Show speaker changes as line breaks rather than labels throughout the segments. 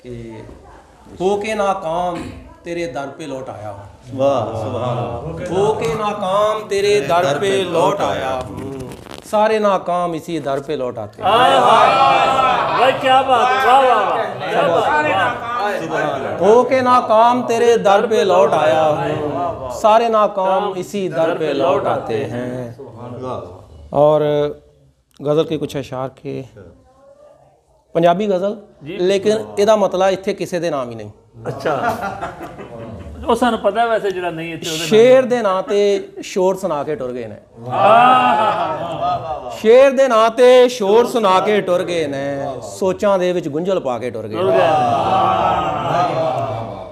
कि हो के नाकाम तेरे दर पे लौट आया हूँ।
वाह सुभान अल्लाह।
हो के नाकाम तेरे दर पे लौट आया हूँ, सारे नाकाम इसी दर पे लौट आते हैं।
भाई क्या बात है, वाह वाह वाह, क्या बात है।
हो के नाकाम तेरे दर पे लौट आया हूँ, सारे नाकाम इसी दर पे लौट आते हैं। और गज़ल के कुछ अशार के पंजाबी गज़ल, लेकिन ਇਹਦਾ ਮਤਲਬ ਇੱਥੇ ਕਿਸੇ ਦੇ ਨਾਮ ਹੀ ਨਹੀਂ।
अच्छा ਉਹ ਸਾਨੂੰ ਪਤਾ ਵੈਸੇ ਜਿਹੜਾ ਨਹੀਂ ਇੱਥੇ ਉਹਦੇ
ਸ਼ੇਰ ਦੇ ਨਾਂ ਤੇ ਸ਼ੋਰ ਸੁਣਾ ਕੇ ਟੁਰ ਗਏ ਨੇ। ਸ਼ੇਰ ਦੇ ਨਾਂ ਤੇ ਸ਼ੋਰ ਸੁਣਾ ਕੇ ਟੁਰ ਗਏ ਨੇ, ਸੋਚਾਂ ਦੇ ਵਿੱਚ ਗੁੰਝਲ ਪਾ ਕੇ ਟੁਰ ਗਏ।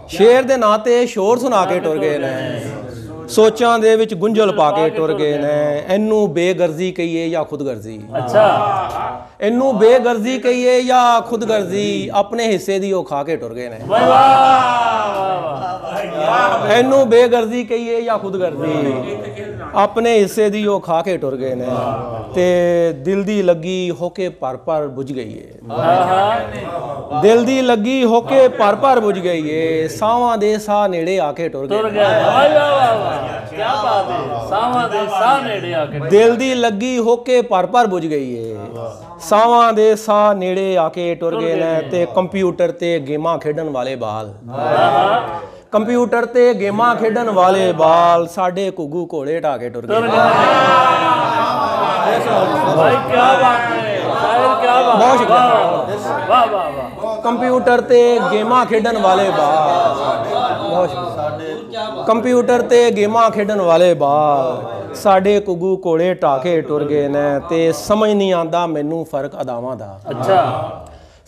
ਸ਼ੇਰ ਦੇ ਨਾਂ ਤੇ ਸ਼ੋਰ ਸੁਣਾ ਕੇ ਟੁਰ ਗਏ ਨੇ, ਸੋਚਾਂ ਦੇ ਵਿੱਚ ਗੁੰਝਲ ਪਾ ਕੇ ਟੁਰ ਗਏ ਨੇ। ਇਹਨੂੰ ਬੇਗਰਜ਼ੀ ਕਹੀਏ ਜਾਂ ਖੁਦਗਰਜ਼ੀ।
अच्छा
ਇਹਨੂੰ ਬੇਗਰਜ਼ੀ ਕਹੀਏ ਜਾਂ ਖੁਦਗਰਜ਼ੀ, ਆਪਣੇ ਹਿੱਸੇ ਦੀ ਉਹ ਖਾ ਕੇ ਟੁਰ ਗਏ ਨੇ।
वाह वाह वाह।
ਇਹਨੂੰ ਬੇਗਰਜ਼ੀ ਕਹੀਏ ਜਾਂ ਖੁਦਗਰਜ਼ੀ, ਆਪਣੇ ਹਿੱਸੇ ਦੀ ਉਹ ਖਾ ਕੇ ਟੁਰ ਗਏ ਨੇ। ਤੇ ਦਿਲ ਦੀ ਲੱਗੀ ਹੋ ਕੇ ਭਰ ਭਰ ਬੁਝ ਗਈ ਏ। ਦਿਲ ਦੀ ਲੱਗੀ ਹੋ ਕੇ ਭਰ ਭਰ ਬੁਝ ਗਈ ਏ, ਸਾਵਾਂ ਦੇ ਸਾਹ ਨੇੜੇ ਆ ਕੇ ਟੁਰ
टुर
ਗਏ।
गया, वाह वाह वाह वाह, क्या बात है। सावां दे साह नेड़े आके
ਦਿਲ ਦੀ ਲੱਗੀ ਹੋ ਕੇ ਭਰ ਭਰ ਬੁਝ ਗਈ ਏ, ਸਾਵਾਂ ਦੇ ਸਾਹ ਨੇੜੇ ਆ ਕੇ ਟੁਰ ਗਏ ਨੇ। ਤੇ ਕੰਪਿਊਟਰ ਤੇ ਗੇਮਾਂ ਖੇਡਣ ਵਾਲੇ ਬਾਲ, ਕੰਪਿਊਟਰ ਤੇ ਗੇਮਾਂ ਖੇਡਣ ਵਾਲੇ ਬਾਲ, ਸਾਡੇ ਘੁੱਗੂ ਘੋੜੇ ਢਾ ਕੇ ਟੁਰ ਗਏ।
भाई क्या बात है, शायर क्या बात,
बहुत शुक्रिया।
वाह वाह वाह।
ਕੰਪਿਊਟਰ ਤੇ ਗੇਮਾਂ ਖੇਡਣ ਵਾਲੇ ਬਾਲ, ਬਹੁਤ ਸ਼ੁਕਰੀਆ। ਕੰਪਿਊਟਰ ਤੇ ਗੇਮਾਂ ਖੇਡਣ ਵਾਲੇ ਬਾਲ, ਸਾਡੇ ਘੁੱਗੂ ਘੋੜੇ ਢਾ ਕੇ ਟੁਰ ਗਏ ਨੇ। ਤੇ ਸਮਝ ਨਹੀਂ ਆਂਦਾ ਮੈਨੂੰ ਫਰਕ ਅਦਾਵਾਂ ਦਾ।
अच्छा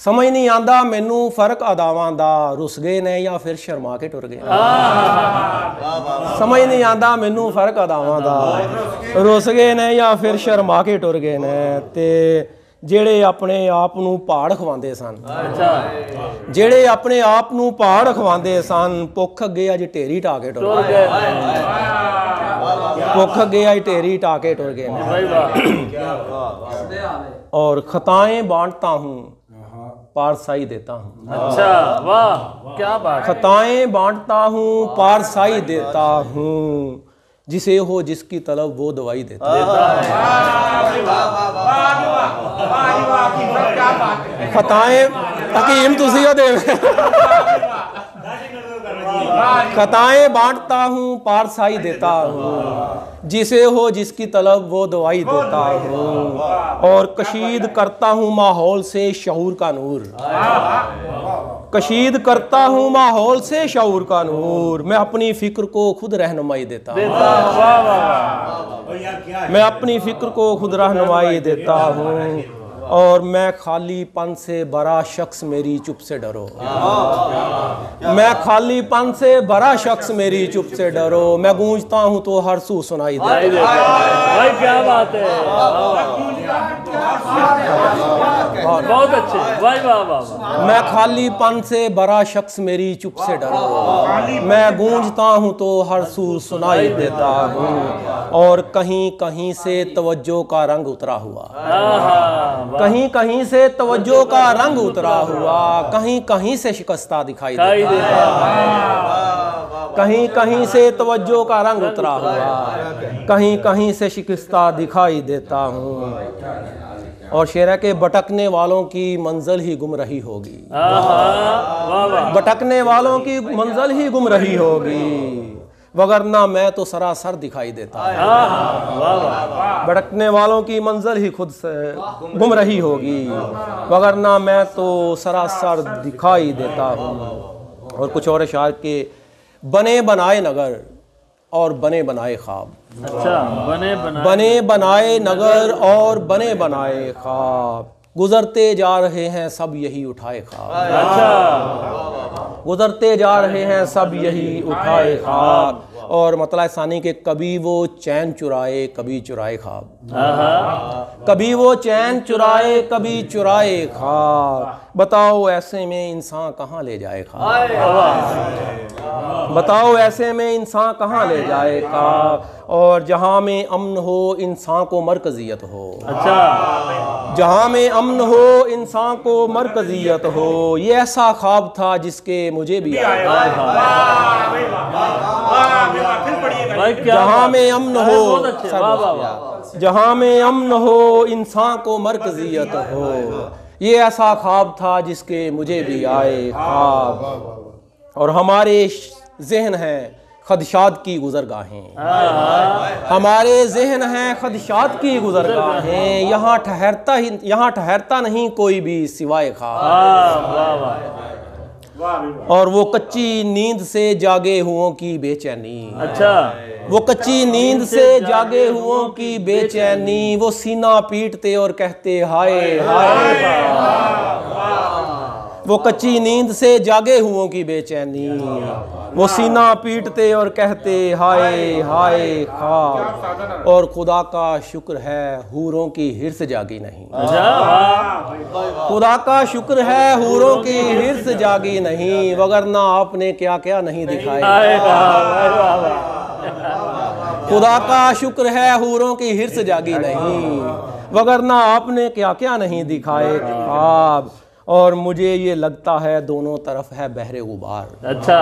ਸਮਝ ਨਹੀਂ ਆਂਦਾ ਮੈਨੂੰ ਫਰਕ ਅਦਾਵਾਂ ਦਾ, ਰੁੱਸ ਗਏ ਨੇ ਜਾਂ ਫਿਰ ਸ਼ਰਮਾ ਕੇ ਟੁਰ ਗਏ। ਸਮਝ ਨਹੀਂ ਆਂਦਾ ਮੈਨੂੰ ਫਰਕ ਅਦਾਵਾਂ ਦਾ, ਰੁੱਸ ਗਏ ਨੇ ਜਾਂ ਫਿਰ ਸ਼ਰਮਾ ਕੇ ਟੁਰ ਗਏ ਨੇ। ਤੇ ਜਿਹੜੇ ਆਪਣੇ ਆਪ ਨੂੰ ਪਹਾੜ ਖਵਾਉਂਦੇ ਸਨ,
अच्छा
ਜਿਹੜੇ ਆਪਣੇ ਆਪ ਨੂੰ ਪਹਾੜ ਖਵਾਉਂਦੇ ਸਨ, ਭੁੱਖ ਅੱਗੇ ਅੱਜ ਢੇਰੀ ਢਾ ਕੇ ਟੁਰ
टुर
ਗਏ।
गए
ਭੁੱਖ ਅੱਗੇ ਅੱਜ ਢੇਰੀ ਢਾ ਕੇ ਟੁਰ ਗਏ ਨੇ।
भाई वाह।
और खताएं बांटता हूँ पारसाई देता हूँ।
अच्छा वाह क्या बात है।
खताएं बांटता हूँ पारसाई देता हूँ, जिसे हो जिसकी तलब वो दवाई देता है। खताएं हकीम तुसी हो दे। खताएं बांटता हूँ पारसाई देता हूँ, जिसे हो जिसकी तलब वो दवाई देता हूँ। और कशीद करता हूँ माहौल से शऊर का नूर, कशीद करता हूँ माहौल से शऊर का नूर, मैं अपनी फिक्र को खुद रहनुमाई देता हूँ।
वाह वाह।
मैं अपनी फिक्र को खुद रहनुमाई देता हूँ। और मैं खालीपन से भरा शख्स मेरी चुप से डरो, मैं खालीपन से भरा शख्स मेरी चुप से डरो, मैं गूंजता हूँ तो हर सू सुनाई दे।
भाई क्या बात है, बहुत अच्छे, वाह वाह वाह।
मैं खालीपन से भरा शख्स मेरी चुप से डरो, मैं गूंजता हूँ तो हर सू सुनाई देता हूँ। और कहीं कहीं से तवज्जो का रंग उतरा हुआ, कहीं कहीं से तवज्जो का रंग उतरा हुआ, कहीं कहीं से शिकस्ता दिखाई देता है। कहीं कहीं से तवज्जो का रंग उतरा हुआ, कहीं कहीं से शिकस्ता दिखाई देता हूँ। और शेर है कि भटकने वालों की मंजिल ही गुम रही होगी, भटकने वालों की मंजिल ही गुम रही होगी, वगरना मैं तो सरासर दिखाई देता है। भटकने वालों की मंजिल ही खुद से गुम रही होगी, वगरना मैं तो सरासर दिखाई देता हूँ। और कुछ और अशार के बने बनाए नगर और बने बनाए ख्वाब,
अच्छा
बने बनाए नगर और बने बनाए ख्वाब, गुजरते जा रहे हैं सब यही उठाए ख्वाब।
अच्छा
गुजरते जा रहे हैं सब यही उठाए ख्वाब, और मतलब सानी के कभी वो चैन चुराए कभी चुराए ख्वाब, कभी वो चैन चुराए कभी चुराए ख्वाब, बताओ ऐसे में इंसान कहाँ ले जाए ख्वाब, बताओ ऐसे में इंसान कहाँ ले जाए ख्वाब। और जहाँ में अमन हो इंसान को मरकजियत हो,
अच्छा,
जहाँ में अमन हो इंसान को मरकजियत हो, ये ऐसा ख्वाब था जिसके मुझे भी आया। जहाँ में अमन हो, जहाँ में अमन हो इंसान को मरकजियत हो, ये ऐसा ख्वाब था जिसके मुझे भी आए ख्वाब। और हमारे जहन हैं खदशात की गुजरगाहें, हमारे जहन हैं खदशात की गुजरगाहें, यहाँ ठहरता नहीं कोई भी सिवाय ख्वाब। और वो कच्ची नींद से जागे हुओं की बेचैनी, अच्छा, वो कच्ची नींद से जागे हुओं की बेचैनी, वो सीना पीटते और कहते हाय हाय। वो कच्ची नींद से जागे हुओं की बेचैनी, वो सीना पीटते और कहते हाय हाय ख्वाब। और खुदा का शुक्र है हूरों की हिर्स जागी नहीं, खुदा का शुक्र है हूरों की हिर्स जागी नहीं, वगरना आपने क्या क्या नहीं दिखाया। खुदा का शुक्र है हूरों की हिर्स जागी नहीं, वगरना आपने क्या क्या नहीं दिखाए ख्वाब। और मुझे ये लगता है दोनों तरफ है बहरे गुबार, अच्छा,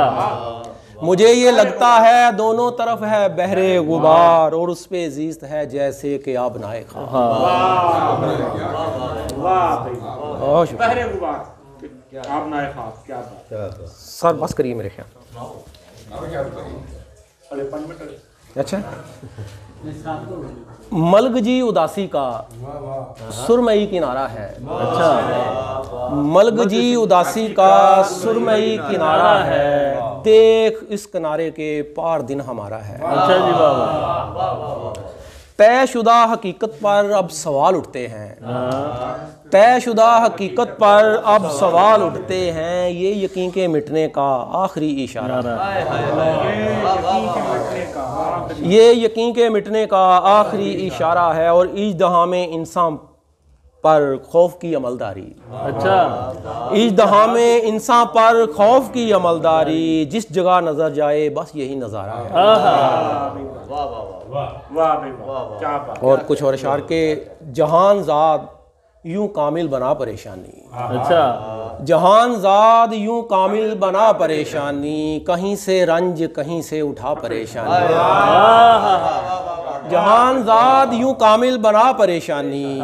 मुझे ये लगता है दोनों तरफ है बहरे गुबार, और उस पे जीस्त है जैसे कि आप नाए खा। बहरे गुबार आप नाए खा, क्या बात सर, बस करिए मेरे ख्याल। अच्छा, मलगजी उदासी का सुरमई किनारा है, अच्छा, मलगजी उदासी का सुरमई किनारा है, देख इस किनारे के पार दिन हमारा है। अच्छा जी, बाबा। तयशुदा हकीकत पर अब सवाल उठते हैं, तयशुदा हकीकत पर अब सवाल उठते हैं, ये यकीन के मिटने का आखिरी इशारा है, ये यकीन के मिटने का आखिरी इशारा है। और इजदहा में इंसान पर खौफ की अमलदारी, अच्छा, इजदहा में इंसान पर खौफ की अमलदारी, जिस जगह नजर जाए बस यही नज़ारा है। और कुछ और अशार के जहान ज़ाद यूं कामिल बना परेशानी, अच्छा, जहान ज़ाद यूं कामिल बना परेशानी, कहीं से रंज कहीं से उठा परेशानी, जहान ज़ाद यूं कामिल बना परेशानी,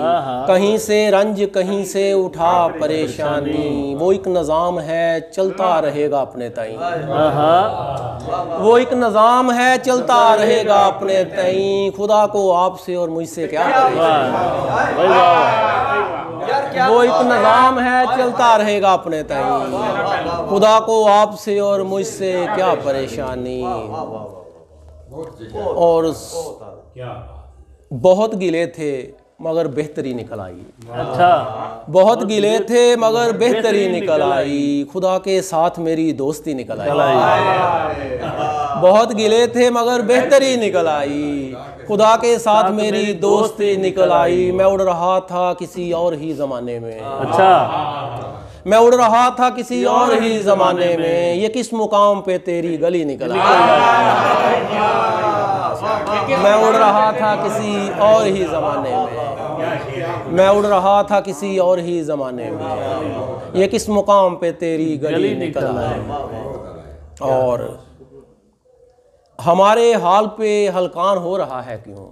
कहीं से रंज कहीं से उठा परेशानी, वो एक निज़ाम है चलता रहेगा अपने ताई, वो एक निज़ाम है चलता रहेगा अपने ताई, खुदा को आपसे और मुझसे क्या परेशानी, वो एक निज़ाम है चलता रहेगा अपने ताई, खुदा को आपसे और मुझसे क्या परेशानी। और बहुत गिले थे मगर बेहतरी निकल आई, अच्छा, बहुत गिले थे मगर बेहतरी निकल आई, खुदा के साथ मेरी दोस्ती निकल आई, बहुत गिले थे मगर बेहतरी निकल आई, खुदा के साथ मेरी दोस्ती निकल आई। मैं उड़ रहा था किसी और ही ज़माने में, अच्छा, मैं उड़ रहा था किसी और ही ज़माने में, ये किस मुकाम पे तेरी गली निकल आई, मैं उड़ रहा था किसी और ही ज़माने में, मैं उड़ रहा था किसी और ही ज़माने में, ये किस मुकाम पे तेरी गली निकल आई। और हमारे हाल पे हलकान हो रहा है क्यों,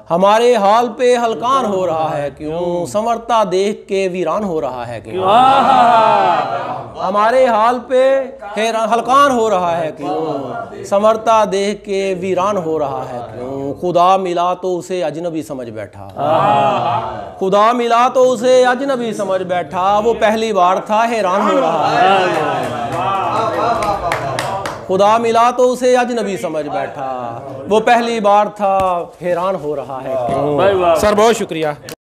हमारे हाल पे हलकान हो रहा है क्यों, संवरता देख के वीरान हो रहा है क्यों, हमारे हाल पे हलकान हो रहा है क्यों, संवरता देख के वीरान हो रहा है क्यों, खुदा मिला तो उसे अजनबी समझ बैठा, खुदा मिला तो उसे अजनबी समझ बैठा, वो पहली बार था हैरान हो रहा है, खुदा मिला तो उसे अजनबी समझ बैठा, वो पहली बार था हैरान हो रहा है। सर बहुत शुक्रिया।